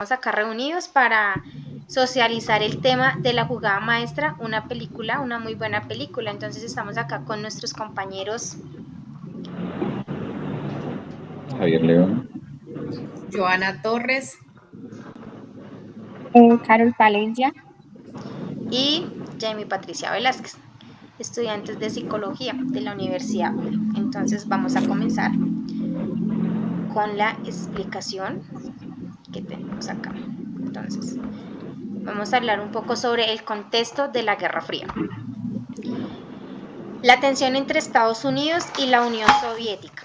acá reunidos para socializar el tema de La Jugada Maestra, una película, una muy buena película. Entonces estamos acá con nuestros compañeros Javier León. Joana Torres. Carol Palencia. Y Jamie Patricia Velázquez, estudiantes de psicología de la Universidad ULA. Entonces vamos a comenzar con la explicación que tenemos acá. Entonces, vamos a hablar un poco sobre el contexto de la Guerra Fría. La tensión entre Estados Unidos y la Unión Soviética.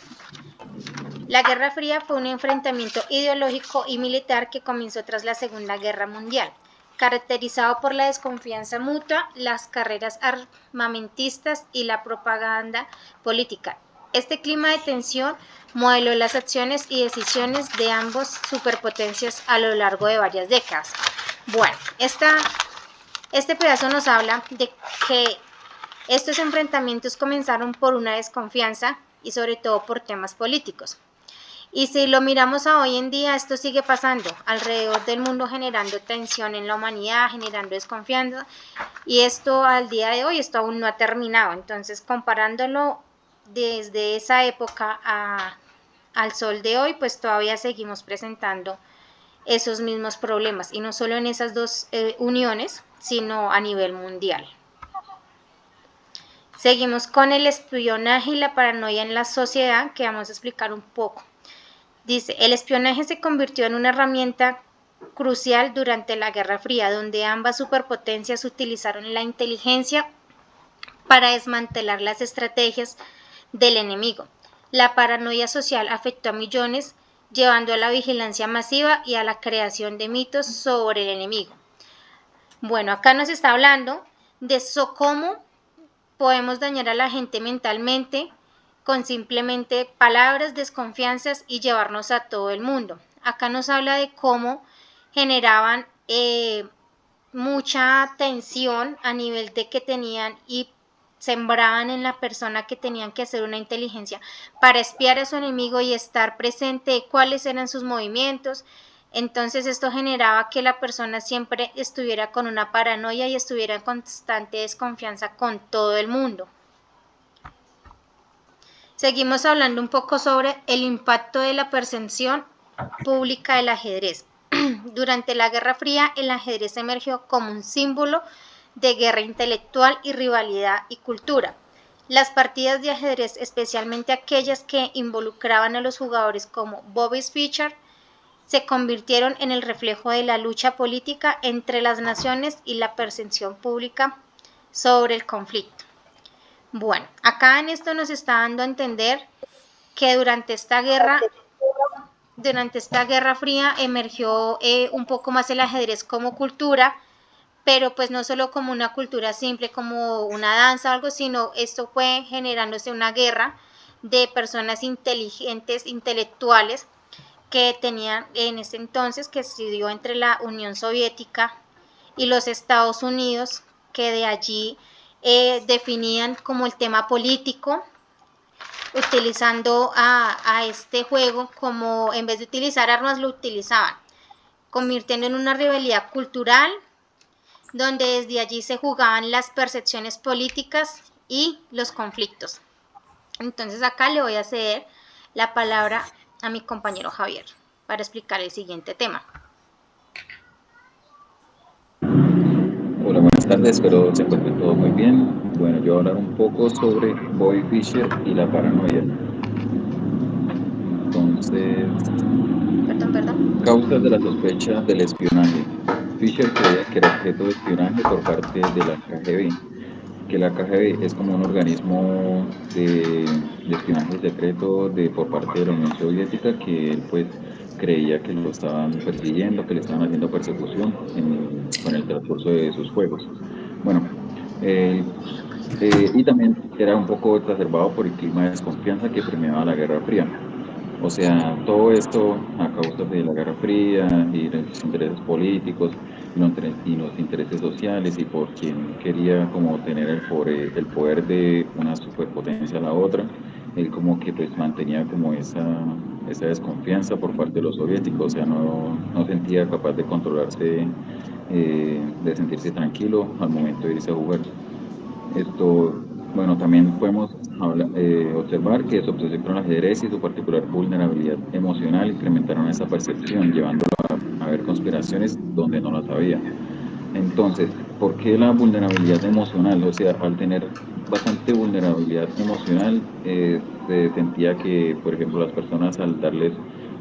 La Guerra Fría fue un enfrentamiento ideológico y militar que comenzó tras la Segunda Guerra Mundial, caracterizado por la desconfianza mutua, las carreras armamentistas y la propaganda política. Este clima de tensión modeló las acciones y decisiones de ambas superpotencias a lo largo de varias décadas. Bueno, este pedazo nos habla de que estos enfrentamientos comenzaron por una desconfianza y sobre todo por temas políticos. Y si lo miramos a hoy en día, esto sigue pasando alrededor del mundo, generando tensión en la humanidad, generando desconfianza, y esto al día de hoy, esto aún no ha terminado. Entonces, comparándolo desde esa época al sol de hoy, pues todavía seguimos presentando esos mismos problemas, y no solo en esas dos uniones, sino a nivel mundial. Seguimos con el espionaje y la paranoia en la sociedad, que vamos a explicar un poco. Dice, el espionaje se convirtió en una herramienta crucial durante la Guerra Fría, donde ambas superpotencias utilizaron la inteligencia para desmantelar las estrategias del enemigo. La paranoia social afectó a millones, llevando a la vigilancia masiva y a la creación de mitos sobre el enemigo. Bueno, acá nos está hablando de cómo podemos dañar a la gente mentalmente, con simplemente palabras, desconfianzas y llevarnos a todo el mundo. Acá nos habla de cómo generaban mucha tensión a nivel de que tenían y sembraban en la persona que tenían que hacer una inteligencia para espiar a su enemigo y estar presente de cuáles eran sus movimientos. Entonces esto generaba que la persona siempre estuviera con una paranoia y estuviera en constante desconfianza con todo el mundo. Seguimos hablando un poco sobre el impacto de la percepción pública del ajedrez. Durante la Guerra Fría, el ajedrez emergió como un símbolo de guerra intelectual y rivalidad y cultura. Las partidas de ajedrez, especialmente aquellas que involucraban a los jugadores como Bobby Fischer, se convirtieron en el reflejo de la lucha política entre las naciones y la percepción pública sobre el conflicto. Bueno, acá en esto nos está dando a entender que durante esta guerra fría emergió un poco más el ajedrez como cultura, pero pues no solo como una cultura simple, como una danza o algo, sino esto fue generándose una guerra de personas inteligentes, intelectuales, que tenían en ese entonces, que se dio entre la Unión Soviética y los Estados Unidos, que de allí definían como el tema político, utilizando a este juego como, en vez de utilizar armas, lo utilizaban, convirtiendo en una rivalidad cultural, donde desde allí se jugaban las percepciones políticas y los conflictos. Entonces acá le voy a ceder la palabra a mi compañero Javier para explicar el siguiente tema. Hola, buenas tardes, espero se encuentren todos muy bien. Bueno, yo voy a hablar un poco sobre Bobby Fischer y la paranoia. Entonces, causas de la sospecha del espionaje. Fischer creía que era objeto de espionaje por parte de la KGB, que la KGB es como un organismo de espionaje secreto por parte de la Unión Soviética, que él pues creía que lo estaban persiguiendo, que le estaban haciendo persecución con el transcurso de sus juegos. Bueno, y también era un poco exacerbado por el clima de desconfianza que permeaba la Guerra Fría. O sea, todo esto a causa de la Guerra Fría y los intereses políticos y los intereses sociales, y por quien quería como tener el poder de una superpotencia a la otra, él como que pues mantenía como esa desconfianza por parte de los soviéticos, o sea, no sentía capaz de controlarse, de sentirse tranquilo al momento de irse a jugar. Esto, bueno, también podemos observar que su obsesión con el ajedrez y su particular vulnerabilidad emocional incrementaron esa percepción, llevándola a ver conspiraciones donde no las había. Entonces, ¿por qué la vulnerabilidad emocional? O sea, al tener bastante vulnerabilidad emocional, se sentía que, por ejemplo, las personas al darles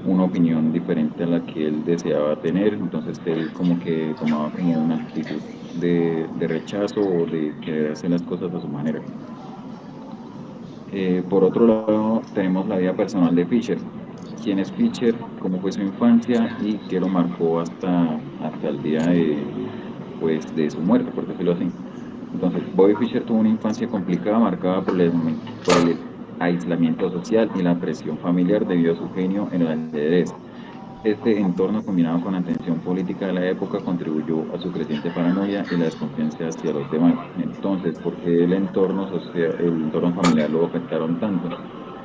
una opinión diferente a la que él deseaba tener, entonces él como que tomaba como una actitud de rechazo o de querer hacer las cosas a su manera. Por otro lado, tenemos la vida personal de Fischer. ¿Quién es Fischer? ¿Cómo fue su infancia? Y qué lo marcó hasta el día de su muerte, por decirlo así. Entonces, Bobby Fischer tuvo una infancia complicada, marcada por el aislamiento social y la presión familiar debido a su genio en el ajedrez. Este entorno, combinado con la tensión política de la época, contribuyó a su creciente paranoia y la desconfianza hacia los demás. Entonces, ¿por qué el entorno familiar lo afectaron tanto?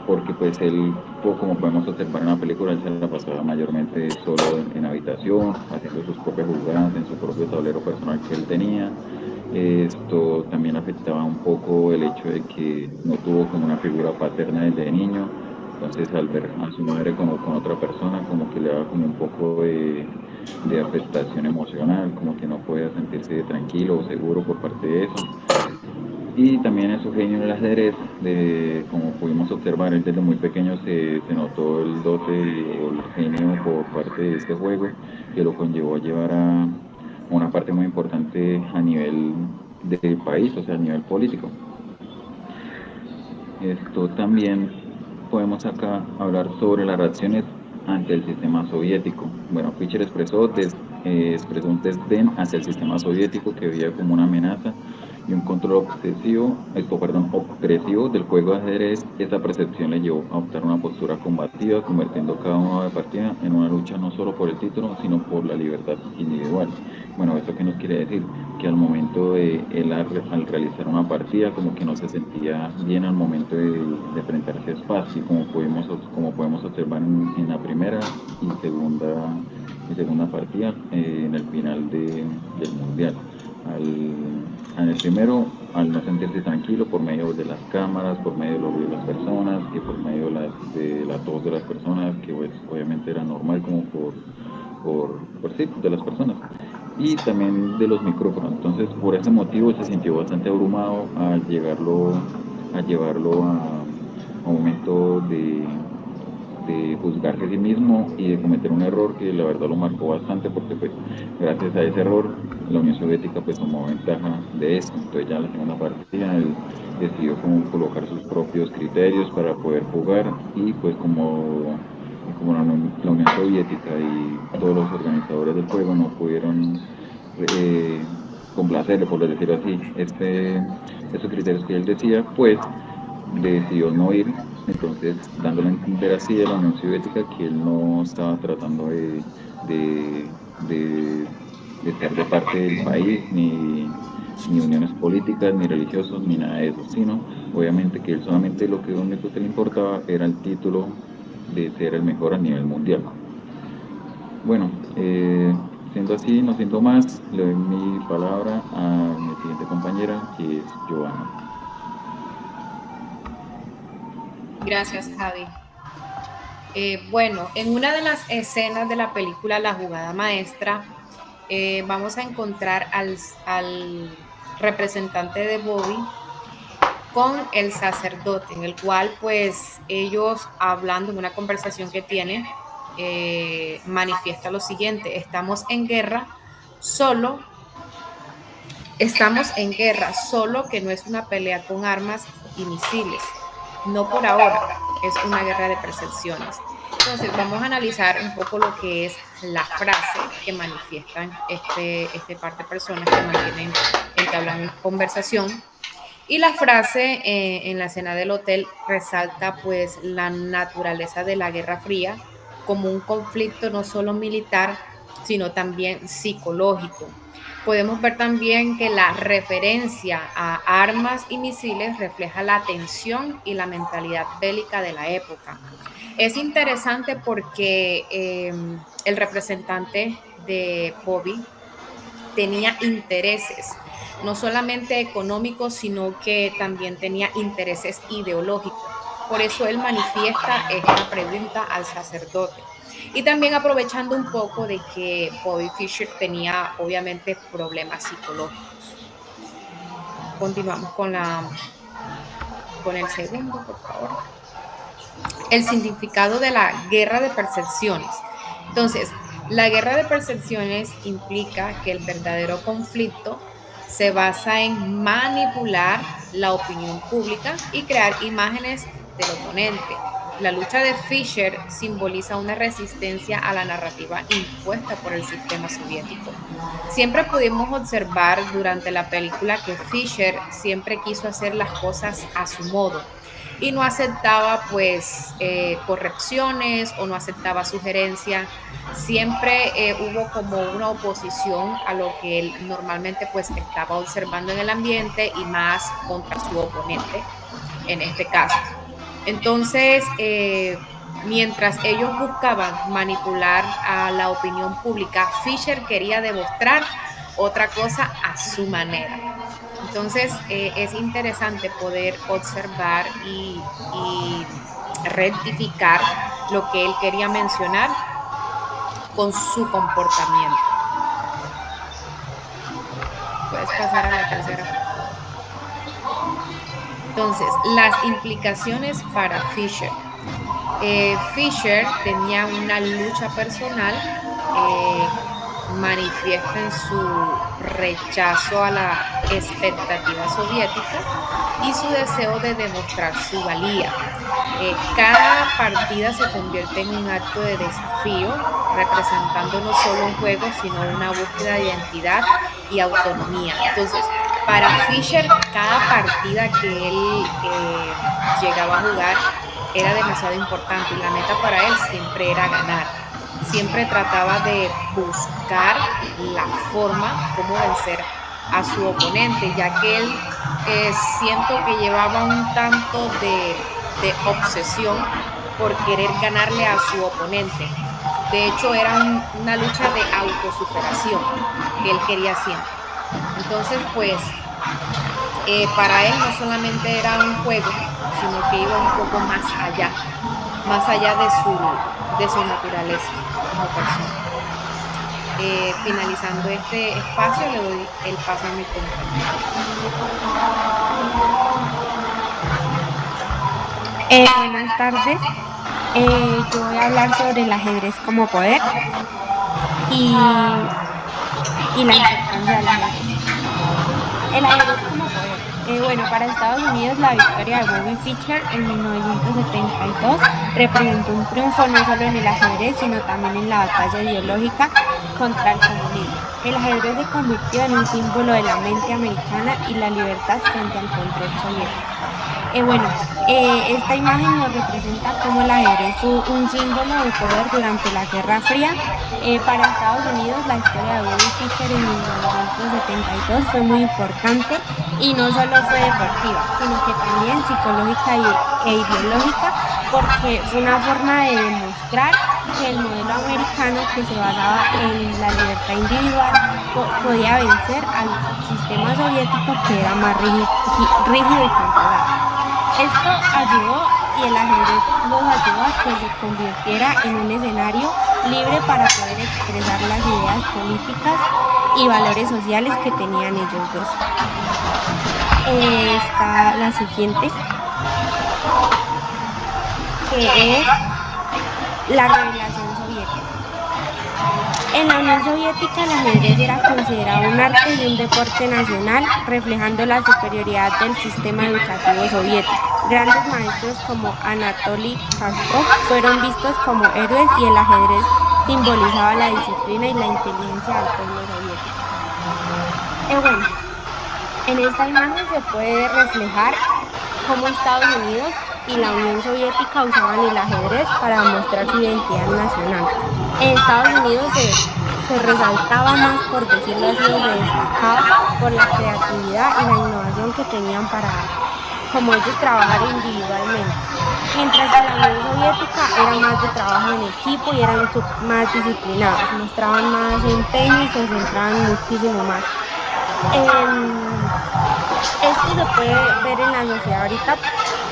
Porque pues él, como podemos observar en la película, él se la pasaba mayormente solo en habitación, haciendo sus propias jugadas en su propio tablero personal que él tenía. Esto también afectaba un poco el hecho de que no tuvo como una figura paterna desde niño, entonces al ver a su madre como con otra persona, como que le daba como un poco de afectación emocional, como que no podía sentirse tranquilo o seguro por parte de eso. Y también en su genio en el ajedrez, como pudimos observar, él desde muy pequeño se notó el dote o el genio por parte de este juego, que lo conllevó a llevar a una parte muy importante a nivel del país, o sea, a nivel político. Esto también podemos acá hablar sobre las reacciones ante el sistema soviético. Bueno, Fischer expresó un desdén hacia el sistema soviético que veía como una amenaza y un control opresivo del juego de ajedrez. Esta percepción le llevó a adoptar una postura combativa, convirtiendo cada nueva partida en una lucha no solo por el título, sino por la libertad individual. Bueno, ¿esto qué nos quiere decir? Que al momento de él al realizar una partida como que no se sentía bien al momento de enfrentarse a espacio, como podemos observar en la primera y segunda partida en el final del mundial. En el primero, al no sentirse tranquilo por medio de las cámaras, por medio de los ruidos de las personas, que por medio de la tos de las personas, que pues, obviamente era normal como sí, de las personas y también de los micrófonos. Entonces, por ese motivo se sintió bastante abrumado al llevarlo a un momento de juzgarse a sí mismo y de cometer un error que la verdad lo marcó bastante porque pues gracias a ese error la Unión Soviética pues tomó ventaja de esto. Entonces ya en la segunda partida él decidió como colocar sus propios criterios para poder jugar y pues como la Unión Soviética y todos los organizadores del juego no pudieron complacerle, por decirlo así, estos criterios que él decía, pues decidió no ir, entonces dándole a entender así a la Unión Soviética que él no estaba tratando de estar de parte del país, ni uniones políticas, ni religiosos, ni nada de eso, sino obviamente que él solamente lo único que le importaba era el título de ser el mejor a nivel mundial. Bueno, siendo así, no siendo más, le doy mi palabra a mi siguiente compañera, que es Joana. Gracias, Javi. Bueno, en una de las escenas de la película La jugada maestra, vamos a encontrar al representante de Bobby con el sacerdote, en el cual pues ellos hablando en una conversación que tienen, manifiesta lo siguiente: estamos en guerra, solo que no es una pelea con armas y misiles, no por ahora, es una guerra de percepciones. Entonces vamos a analizar un poco lo que es la frase que manifiestan este par de personas que mantienen, entablan conversación. Y la frase en la escena del hotel resalta pues la naturaleza de la Guerra Fría como un conflicto no solo militar, sino también psicológico. Podemos ver también que la referencia a armas y misiles refleja la tensión y la mentalidad bélica de la época. Es interesante porque el representante de Bobby tenía intereses, no solamente económicos, sino que también tenía intereses ideológicos. Por eso él manifiesta esta pregunta al sacerdote. Y también aprovechando un poco de que Bobby Fischer tenía obviamente problemas psicológicos. Continuamos con el segundo, por favor. El significado de la guerra de percepciones. Entonces, la guerra de percepciones implica que el verdadero conflicto se basa en manipular la opinión pública y crear imágenes del oponente. La lucha de Fischer simboliza una resistencia a la narrativa impuesta por el sistema soviético. Siempre pudimos observar durante la película que Fischer siempre quiso hacer las cosas a su modo y no aceptaba pues correcciones o no aceptaba sugerencias. Siempre hubo como una oposición a lo que él normalmente pues estaba observando en el ambiente y más contra su oponente en este caso. Entonces, mientras ellos buscaban manipular a la opinión pública, Fischer quería demostrar otra cosa a su manera. Entonces, es interesante poder observar y rectificar lo que él quería mencionar con su comportamiento. Puedes pasar a la tercera. Entonces, las implicaciones para Fischer. Fischer tenía una lucha personal, manifiesta en su rechazo a la expectativa soviética y su deseo de demostrar su valía. Cada partida se convierte en un acto de desafío, representando no solo un juego, sino una búsqueda de identidad y autonomía. Entonces, para Fischer, cada partida que él llegaba a jugar era demasiado importante y la meta para él siempre era ganar. Siempre trataba de buscar la forma como vencer a su oponente, ya que él siento que llevaba un tanto de obsesión por querer ganarle a su oponente. De hecho, era una lucha de autosuperación que él quería siempre. Entonces, pues, para él no solamente era un juego, sino que iba un poco más allá de su naturaleza como persona. Finalizando este espacio, le doy el paso a mi compañero. Buenas tardes. Yo voy a hablar sobre el ajedrez como poder y la importancia del ajedrez. El ajedrez como poder. Bueno, para Estados Unidos la victoria de Bobby Fischer en 1972 representó un triunfo no solo en el ajedrez, sino también en la batalla ideológica contra el comunismo. El ajedrez se convirtió en un símbolo de la mente americana y la libertad frente al control soviético. Esta imagen nos representa cómo el ajedrez fue un símbolo de poder durante la Guerra Fría. Para Estados Unidos la historia de Bobby Fischer en 1972 fue muy importante y no solo fue deportiva, sino que también psicológica e ideológica, porque fue una forma de demostrar que el modelo americano, que se basaba en la libertad individual, podía vencer al sistema soviético, que era más rígido y controlado. Esto ayudó y el ajedrez los ayudó a que se convirtiera en un escenario libre para poder expresar las ideas políticas y valores sociales que tenían ellos dos. Está la siguiente, que es la revelación soviética. En la Unión Soviética el ajedrez era considerado un arte y un deporte nacional, reflejando la superioridad del sistema educativo soviético. Grandes maestros como Anatoly Karpov fueron vistos como héroes y el ajedrez simbolizaba la disciplina y la inteligencia del pueblo soviético. En esta imagen se puede reflejar cómo Estados Unidos y la Unión Soviética usaban el ajedrez para demostrar su identidad nacional. En Estados Unidos se resaltaba más, por decirlo así, o se destacaba por la creatividad y la innovación que tenían para, como ellos, trabajar individualmente. Mientras que la Unión Soviética era más de trabajo en equipo y eran más disciplinados, mostraban más empeño y se centraban muchísimo más. Em, Esto se puede ver en la sociedad ahorita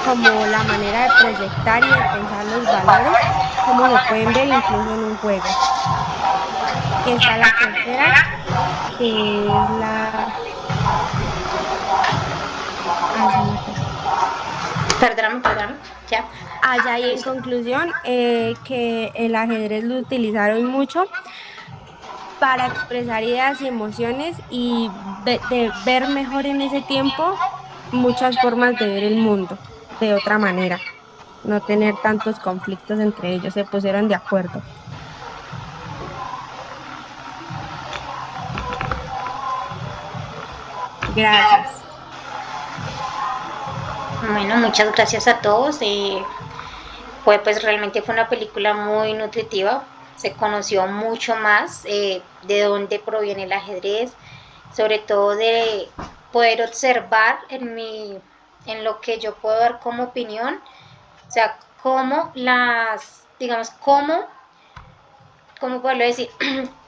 como la manera de proyectar y de pensar los valores, como se pueden ver incluso en un juego. Está la tercera, que es la... Ay, se me fue. Perdóname, ya. Allá y en conclusión, que el ajedrez lo utilizaron mucho para expresar ideas y emociones y de ver mejor en ese tiempo muchas formas de ver el mundo de otra manera, no tener tantos conflictos entre ellos, se pusieron de acuerdo. Gracias. Bueno, muchas gracias a todos. Pues realmente fue una película muy nutritiva. Se conoció mucho más de dónde proviene el ajedrez, sobre todo de poder observar en lo que yo puedo dar como opinión, o sea, cómo digamos, cómo poderlo decir,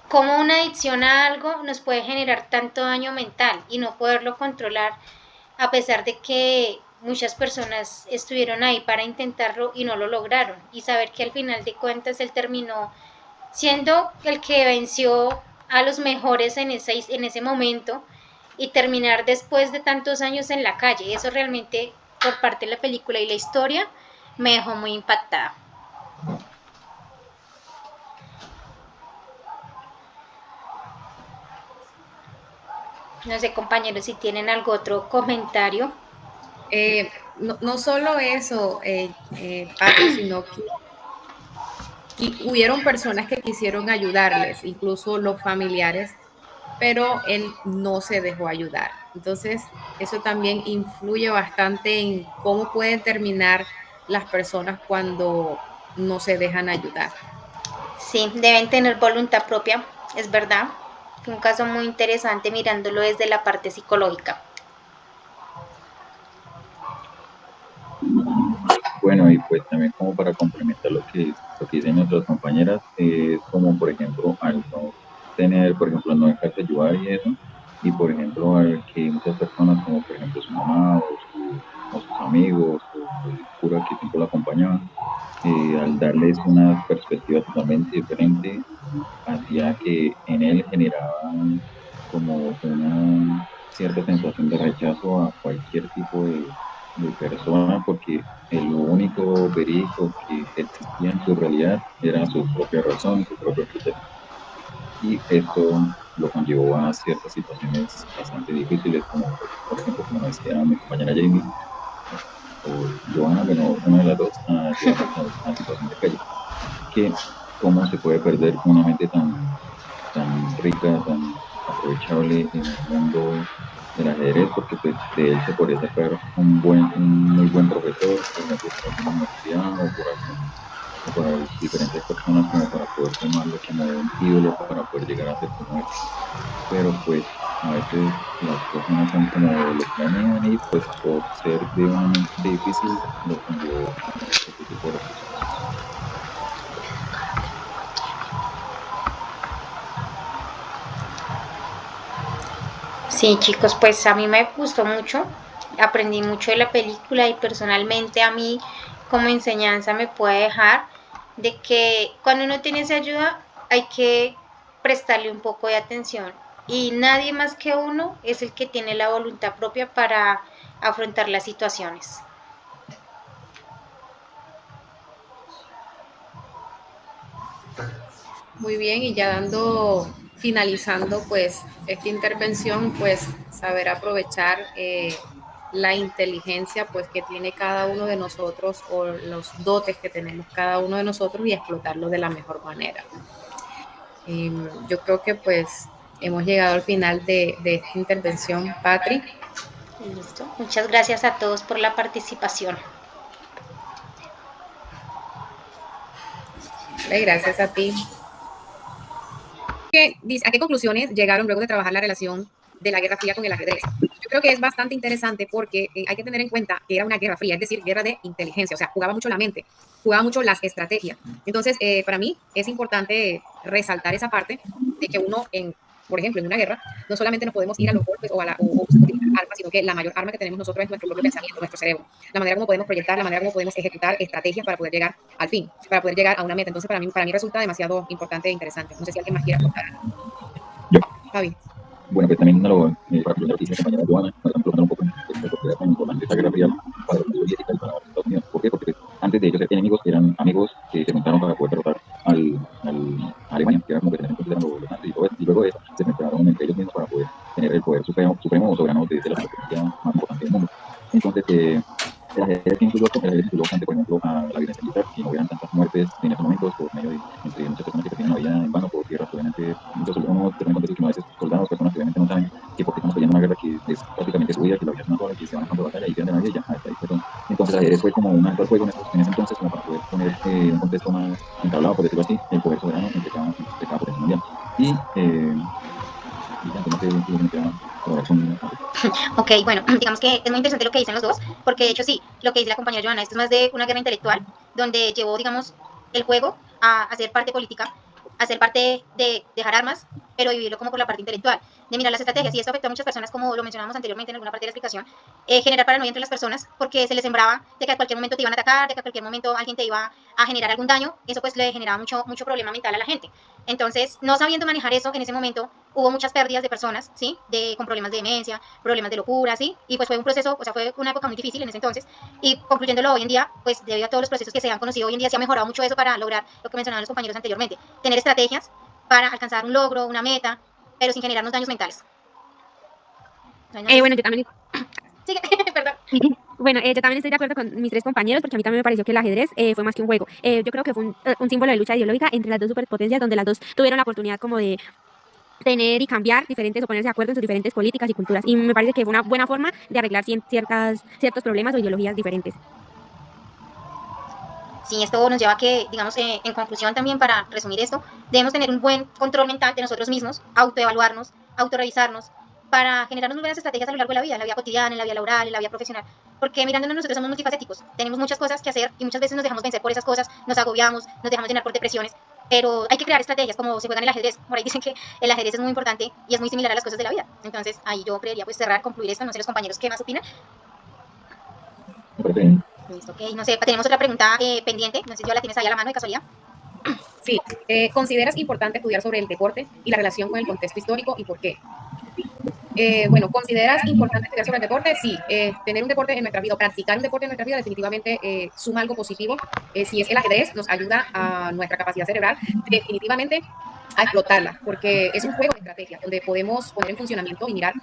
cómo una adicción a algo nos puede generar tanto daño mental y no poderlo controlar, a pesar de que muchas personas estuvieron ahí para intentarlo y no lo lograron, y saber que al final de cuentas él terminó siendo el que venció a los mejores en ese momento, y terminar después de tantos años en la calle. Eso realmente, por parte de la película y la historia, me dejó muy impactada. No sé, compañeros, si tienen algún otro comentario. No solo eso, Patri, sino que hubieron personas que quisieron ayudarles, incluso los familiares, pero él no se dejó ayudar. Entonces, eso también influye bastante en cómo pueden terminar las personas cuando no se dejan ayudar. Sí, deben tener voluntad propia, es verdad. Fue un caso muy interesante mirándolo desde la parte psicológica. Bueno, y pues también como para complementar lo que dicen nuestras compañeras, es como por ejemplo al no tener, por ejemplo, no dejarse ayudar y eso, y por ejemplo al que muchas personas como por ejemplo su mamá o sus amigos o el cura que siempre lo acompañaba, al darles una perspectiva totalmente diferente, hacía que en él generaban como una cierta sensación de rechazo a cualquier tipo de persona, porque el único verídico que existía en su realidad era su propia razón, su propio criterio. Y esto lo conllevó a ciertas situaciones bastante difíciles, como por ejemplo, como decía mi compañera Jamie, o Joana, bueno, una de las dos, a llevarlos a situación de calle. Que cómo se puede perder una mente tan rica, tan aprovechable en el mundo del ajedrez, porque pues de él se podría sacar un muy buen profesor, por ejemplo, por alguna universidad o por diferentes personas como para poder tomarlo como un ídolo para poder llegar a ser como él. Pero pues a veces las cosas no son como lo planean y pues por ser de una mente difícil lo conllevó a este tipo de resultados. Sí, chicos, pues a mí me gustó mucho, aprendí mucho de la película, y personalmente a mí como enseñanza me puede dejar de que cuando uno tiene esa ayuda hay que prestarle un poco de atención, y nadie más que uno es el que tiene la voluntad propia para afrontar las situaciones. Muy bien, y ya finalizando pues esta intervención, pues saber aprovechar la inteligencia pues que tiene cada uno de nosotros, o los dotes que tenemos cada uno de nosotros, y explotarlo de la mejor manera. Yo creo que pues hemos llegado al final de esta intervención, Patri. Listo. Muchas gracias a todos por la participación. Gracias a ti. ¿A qué conclusiones llegaron luego de trabajar la relación de la Guerra Fría con el ajedrez? Yo creo que es bastante interesante porque hay que tener en cuenta que era una guerra fría, es decir, guerra de inteligencia, o sea, jugaba mucho la mente, jugaba mucho las estrategias. Entonces, para mí es importante resaltar esa parte de que uno, por ejemplo, en una guerra, no solamente nos podemos ir a los golpes o utilizar armas, sino que la mayor arma que tenemos nosotros es nuestro propio pensamiento, nuestro cerebro, la manera como podemos proyectar, la manera como podemos ejecutar estrategias para poder llegar al fin, para poder llegar a una meta. Entonces, para mí resulta demasiado importante e interesante. No sé si alguien más quiere aportar. Yo. Javi. Bueno, pues también para que lo dice mi compañera Joana, para preguntar un poco en por qué era tan importante esta guerra fría para la Unión Soviética y para los Estados Unidos. ¿Por qué? Porque pues, antes de ellos ser enemigos, eran amigos que se juntaron para poder derrotar a Alemania, que era como que tenían entonces eran los nazis y todo eso. Y luego de eso se enfrentaron entre ellos mismos para poder tener el poder supremo o soberano de la potencia más importante del mundo. Entonces, el ajedrez influyó bastante, por ejemplo, a la violencia militar, que no hubieran tantas muertes en esos momentos por medio de entre muchas personas que perdían la vida en vano por tierras, obviamente, muchos soldados, que a veces soldados, personas que obviamente no saben que porque estamos peleando una guerra que es prácticamente su vida, que la vida es una sola, que se van a campo de batalla y pierden la vida y ya, hasta ahí, perdón. Entonces, el ajedrez fue como un alto al juego en ese entonces, como para poder poner un contexto más entablado, por decirlo así, el poder soberano entre cada potencia mundial. Y ya, no sé si me queda ahora con... Ok, bueno, digamos que es muy interesante lo que dicen los dos, porque de hecho sí, lo que dice la compañera Joana, esto es más de una guerra intelectual, donde llevó, digamos, el juego a ser parte política, a ser parte de dejar armas, pero vivirlo como por la parte intelectual, de mirar las estrategias, y esto afectó a muchas personas, como lo mencionábamos anteriormente en alguna parte de la explicación, generar paranoia entre las personas, porque se les sembraba de que a cualquier momento te iban a atacar, de que a cualquier momento alguien te iba a generar algún daño, eso pues le generaba mucho problema mental a la gente. Entonces, no sabiendo manejar eso en ese momento, hubo muchas pérdidas de personas, ¿sí? Con problemas de demencia, problemas de locura, ¿sí? Y pues fue un proceso, o sea, fue una época muy difícil en ese entonces. Y concluyéndolo hoy en día, pues debido a todos los procesos que se han conocido hoy en día, se ha mejorado mucho eso para lograr lo que mencionaban los compañeros anteriormente. Tener estrategias para alcanzar un logro, una meta, pero sin generarnos daños mentales. Bueno, yo también... Sigue, perdón. Bueno, yo también estoy de acuerdo con mis tres compañeros porque a mí también me pareció que el ajedrez fue más que un juego. Yo creo que fue un símbolo de lucha ideológica entre las dos superpotencias donde las dos tuvieron la oportunidad como de tener y cambiar diferentes o ponerse de acuerdo en sus diferentes políticas y culturas. Y me parece que fue una buena forma de arreglar ciertos problemas o ideologías diferentes. Sí, esto nos lleva a que, digamos, en conclusión también, para resumir esto, debemos tener un buen control mental de nosotros mismos, autoevaluarnos, autorrevisarnos, para generarnos buenas estrategias a lo largo de la vida cotidiana, en la vida laboral, en la vida profesional. Porque mirándonos nosotros somos multifacéticos, tenemos muchas cosas que hacer y muchas veces nos dejamos vencer por esas cosas, nos agobiamos, nos dejamos llenar por depresiones, pero hay que crear estrategias como se juega en el ajedrez. Por ahí dicen que el ajedrez es muy importante y es muy similar a las cosas de la vida. Entonces ahí yo creería pues cerrar, concluir esto, no sé los compañeros qué más opinan. Listo, ok, no sé, tenemos otra pregunta pendiente, no sé si ya la tienes ahí a la mano de casualidad. Sí, ¿consideras importante estudiar sobre el deporte y la relación con el contexto histórico y por qué? Bueno, ¿consideras importante estudiar sobre el deporte? Sí, tener un deporte en nuestra vida, o practicar un deporte en nuestra vida definitivamente suma algo positivo. Si es el ajedrez, nos ayuda a nuestra capacidad cerebral definitivamente a explotarla, porque es un juego de estrategia donde podemos poner en funcionamiento y mirar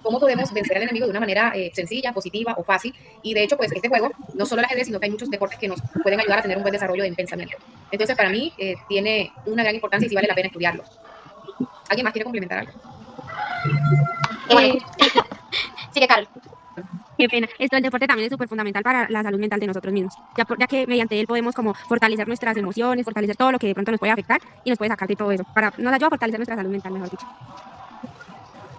cómo podemos vencer al enemigo de una manera sencilla, positiva o fácil. Y de hecho, pues este juego, no solo el ajedrez, sino que hay muchos deportes que nos pueden ayudar a tener un buen desarrollo de pensamiento. Entonces, para mí, tiene una gran importancia y sí vale la pena estudiarlo. ¿Alguien más quiere complementar algo? Sigue, Carol. Qué pena. El deporte también es súper fundamental para la salud mental de nosotros mismos, ya que mediante él podemos como fortalecer nuestras emociones, fortalecer todo lo que de pronto nos puede afectar y nos puede sacar de todo eso, nos ayuda a fortalecer nuestra salud mental, mejor dicho.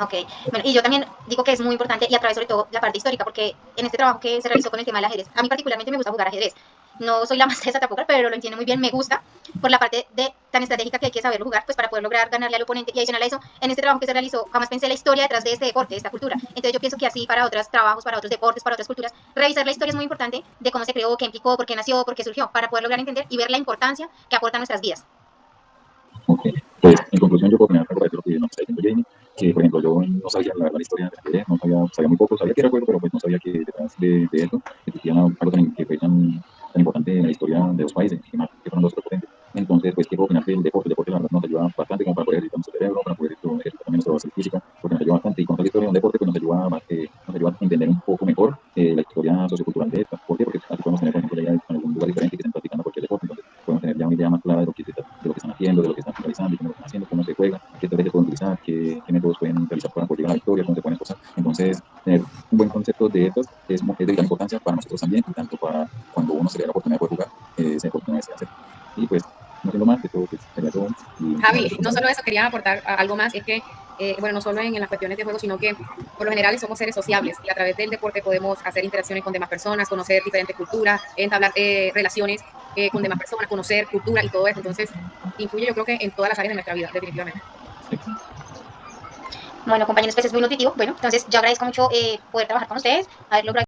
Ok, bueno, y yo también digo que es muy importante y a través sobre todo la parte histórica, porque en este trabajo que se realizó con el tema del ajedrez, a mí particularmente me gusta jugar ajedrez. No soy la más tesa tampoco, pero lo entiendo muy bien, me gusta por la parte tan estratégica que hay que saberlo jugar, pues para poder lograr ganarle al oponente. Y adicional a eso, en este trabajo que se realizó, jamás pensé la historia detrás de este deporte, de esta cultura. Entonces yo pienso que así para otros trabajos, para otros deportes, para otras culturas, revisar la historia es muy importante de cómo se creó, qué implicó, por qué nació, por qué surgió, para poder lograr entender y ver la importancia que aporta a nuestras vidas. Ok, pues en conclusión yo puedo poner algo de lo que nos está diciendo Jamie, que por ejemplo yo no sabía la historia de la ajedrez, sabía muy poco, sabía que era juego, pero pues no sabía que detrás de eso existía algo que fue tan importante en la historia de los países, que fueron los potentes. Entonces, pues, ¿qué puedo opinar del deporte? El deporte, la verdad, nos ayuda bastante como para poder ejercitar nuestro cerebro, para poder ejercitar también nuestra base física, porque nos ayuda bastante. Y contar la historia de un deporte, pues, nos ayuda a entender un poco mejor la historia sociocultural de esta. ¿Por qué? Porque así podemos tener, por ejemplo, ya en algún lugar diferente que estén practicando cualquier deporte, entonces podemos tener ya una idea más clara de lo que están haciendo, de lo que están realizando, y cómo lo están haciendo, cómo se juega, qué estrategias pueden utilizar, qué métodos pueden realizar para poder llegar a la victoria, cómo se pueden esforzar. Entonces, tener un buen concepto de estas es de gran importancia para nosotros también, y tanto para cuando uno se le da la oportunidad de poder jugar, esa oportunidad de hacer. Y pues, conocerlo más, que todo, pues, sería todo. Javi, no solo eso, quería aportar algo más, es que, bueno, no solo en las cuestiones de juego, sino que por lo general somos seres sociables y a través del deporte podemos hacer interacciones con demás personas, conocer diferentes culturas, entablar relaciones con demás personas, conocer cultura y todo eso. Entonces, influye yo creo que en todas las áreas de nuestra vida, definitivamente. Sí. Bueno, compañeros, pues es muy nutritivo. Bueno, entonces yo agradezco mucho poder trabajar con ustedes, haber logrado